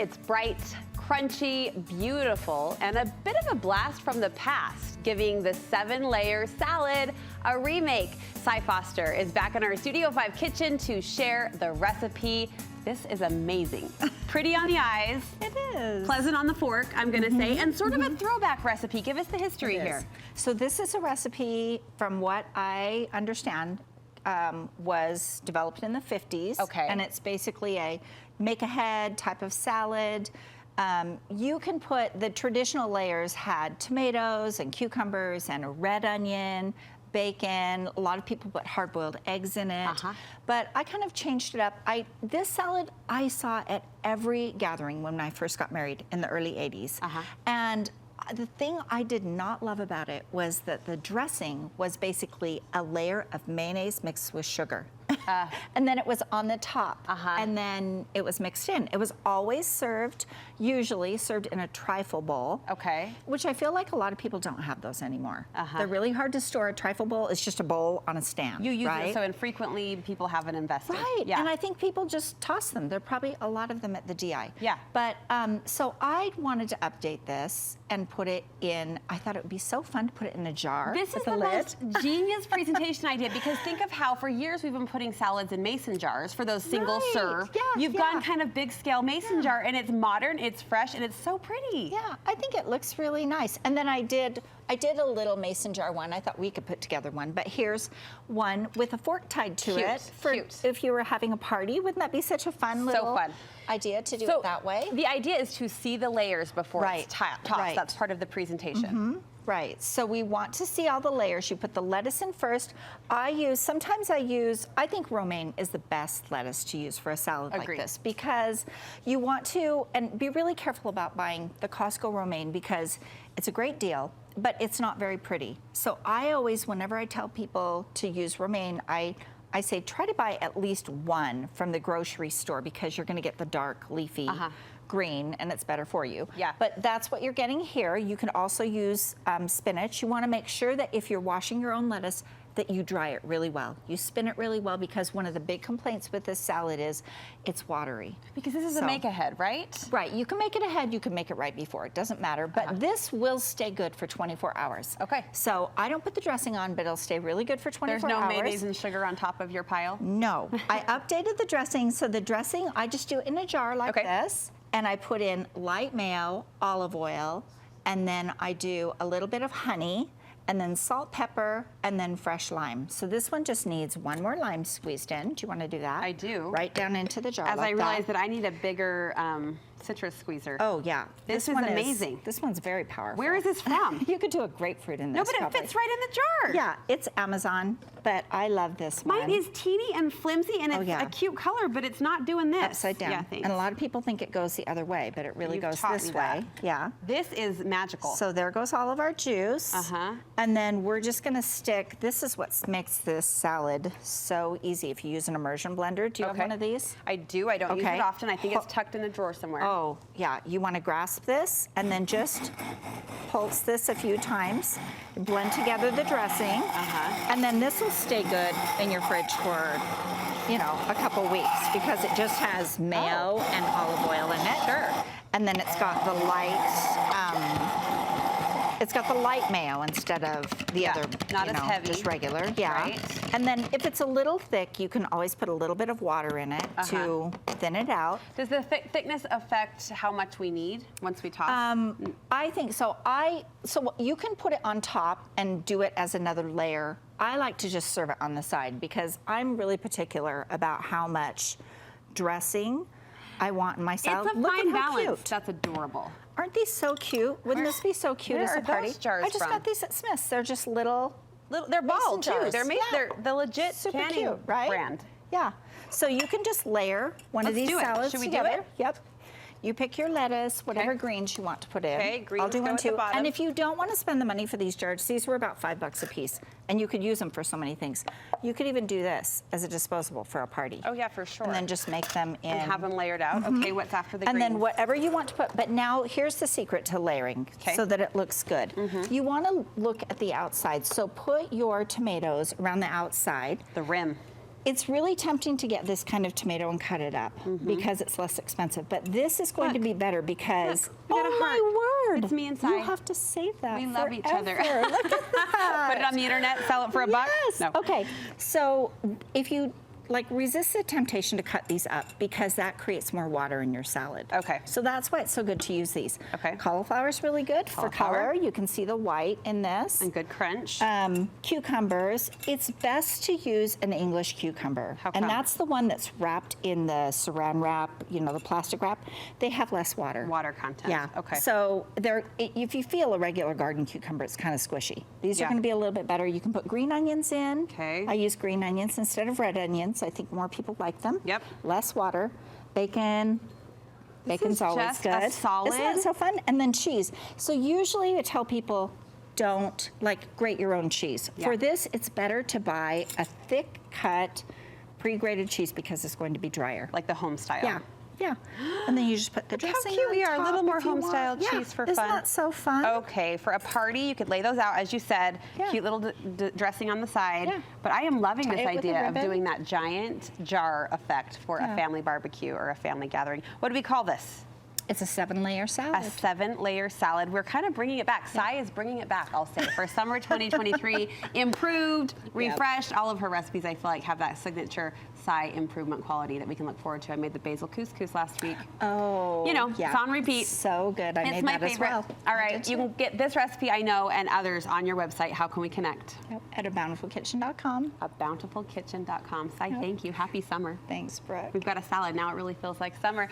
It's bright, crunchy, beautiful, and a bit of a blast from the past, giving the 7-layer salad a remake. Cy Foster is back in our Studio 5 kitchen to share the recipe. This is amazing. Pretty on the eyes. It is. Pleasant on the fork, I'm gonna say, and sort of a throwback recipe. Give us the history here. So this is a recipe, from what I understand, was developed in the 50s. Okay. And it's basically a make-ahead type of salad. You can put, the traditional layers had tomatoes and cucumbers and a red onion, bacon. A lot of people put hard-boiled eggs in it. But I kind of changed it up. This salad I saw at every gathering when I first got married in the early 80s. And the thing I did not love about it was that the dressing was basically a layer of mayonnaise mixed with sugar. And then it was on the top, and then it was mixed in. It was always served, usually served in a trifle bowl. Okay. Which I feel like a lot of people don't have those anymore. They're really hard to store. A trifle bowl is just a bowl on a stand. You use it so infrequently people haven't invested. Right, yeah. and I think people just toss them. There are probably a lot of them at the DI. Yeah. But, so I wanted to update this and put it in, I thought it would be so fun to put it in a jar. This is the most genius presentation idea, because think of how for years we've been putting salads in mason jars for those single serve. You've gone kind of big scale mason jar, and it's modern, it's fresh, and it's so pretty. Yeah, I think it looks really nice. And then I did a little mason jar one. I thought we could put together one, but here's one with a fork tied to it. For if you were having a party, wouldn't that be such a fun little idea to do it that way? The idea is to see the layers before it's tossed. That's part of the presentation. Right, so we want to see all the layers. You put the lettuce in first. Sometimes I think romaine is the best lettuce to use for a salad like this, because you want to, and be really careful about buying the Costco romaine, because it's a great deal, but it's not very pretty. So I always, whenever I tell people to use romaine, I say try to buy at least one from the grocery store, because you're gonna get the dark, leafy green, and it's better for you. Yeah. But that's what you're getting here. You can also use spinach. You wanna make sure that if you're washing your own lettuce, that you dry it really well. You spin it really well, because one of the big complaints with this salad is it's watery. Because this is a make-ahead, right? Right, you can make it ahead, you can make it right before, it doesn't matter, but this will stay good for 24 hours. Okay. So I don't put the dressing on, but it'll stay really good for 24 hours. There's no mayonnaise and sugar on top of your pile? No, I updated the dressing, so the dressing, I just do it in a jar like this, and I put in light mayo, olive oil, and then I do a little bit of honey, and then salt, pepper, and then fresh lime. So this one just needs one more lime squeezed in. Do you want to do that? I do. Right down into the jar As I realize that I need a bigger citrus squeezer. Oh, yeah. This is amazing. This one's very powerful. Where is this from? You could do a grapefruit in this. No, but it fits right in the jar. Yeah, it's Amazon, but I love this one. Mine is teeny and flimsy, and it's a cute color, but it's not doing this. Upside down. Yeah, thanks. And a lot of people think it goes the other way, but it really goes this way. Yeah. This is magical. So there goes all of our juice. And then we're just gonna stick, this is what makes this salad so easy if you use an immersion blender. Do you have one of these? I do. I don't use it often. I think it's tucked in a drawer somewhere. Oh, yeah. You want to grasp this and then just pulse this a few times. Blend together the dressing. And then this will stay good in your fridge for, you know, a couple weeks, because it just has mayo and olive oil in it. And then it's got the light mayo instead of the other, not as heavy, just regular. And then if it's a little thick, you can always put a little bit of water in it to thin it out. Does the thickness affect how much we need once we toss? I think so. So you can put it on top and do it as another layer. I like to just serve it on the side, because I'm really particular about how much dressing I want in my salad. It's a fine balance. That's adorable. Aren't these so cute? Wouldn't this be so cute as a party? Those jars I just got these at Smith's. They're just little they're bald too. jars. They're made. They're the legit super cute, right? brand. Yeah. So you can just layer one of these salads Should we together. do it? Yep. You pick your lettuce, whatever greens you want to put in. Okay, greens I'll do one go at the too. bottom. And if you don't want to spend the money for these jars, these were about $5 a piece, and you could use them for so many things. You could even do this as a disposable for a party. Oh yeah, for sure. And then just make them in. And have them layered out. Okay, what's after the greens? And then whatever you want to put, but now here's the secret to layering so that it looks good. You want to look at the outside, so put your tomatoes around the outside. The rim. It's really tempting to get this kind of tomato and cut it up because it's less expensive. But this is going to be better because, we got a oh my word. It's me inside. You have to save that We love each other. forever. Look at that. Put it on the internet, sell it for $1? Yes. No. Okay. So if you resist the temptation to cut these up because that creates more water in your salad. Okay. So that's why it's so good to use these. Okay. Cauliflower is really good for color. You can see the white in this. And good crunch. Cucumbers, it's best to use an English cucumber. How come? And that's the one that's wrapped in the saran wrap, the plastic wrap. They have less water. Water content. Yeah. Okay. So if you feel a regular garden cucumber, it's kind of squishy. These are going to be a little bit better. You can put green onions in. Okay. I use green onions instead of red onions. I think more people like them. Yep. Less water. Bacon. Bacon's always just good. a solid. Isn't that so fun? And then cheese. So usually I tell people don't grate your own cheese. Yeah. For this, it's better to buy a thick cut pre-grated cheese because it's going to be drier. Like the home style. Yeah. Yeah. And then you just put the How dressing cute on we are. A top little more if you want. home-style Yeah. cheese for Isn't fun. that so fun? Okay, for a party, you could lay those out, as you said, Yeah. cute little dressing on the side. Yeah. But I am loving Tie this it with a idea of ribbon. doing that giant jar effect for a Yeah. family barbecue or a family gathering. What do we call this? It's a 7-layer salad. A 7-layer salad. We're kind of bringing it back. Sai is bringing it back, I'll say, for summer 2023. Improved, refreshed. All of her recipes, I feel like, have that signature Sai improvement quality that we can look forward to. I made the basil couscous last week. Oh, It's on repeat. So good. I It's made my that favorite. as well. All I right, did you too. can get this recipe, I know, and others on your website. How can we connect? Yep, at abountifulkitchen.com. At bountifulkitchen.com. Sai, thank you. Happy summer. Thanks, Brooke. We've got a salad. Now it really feels like summer.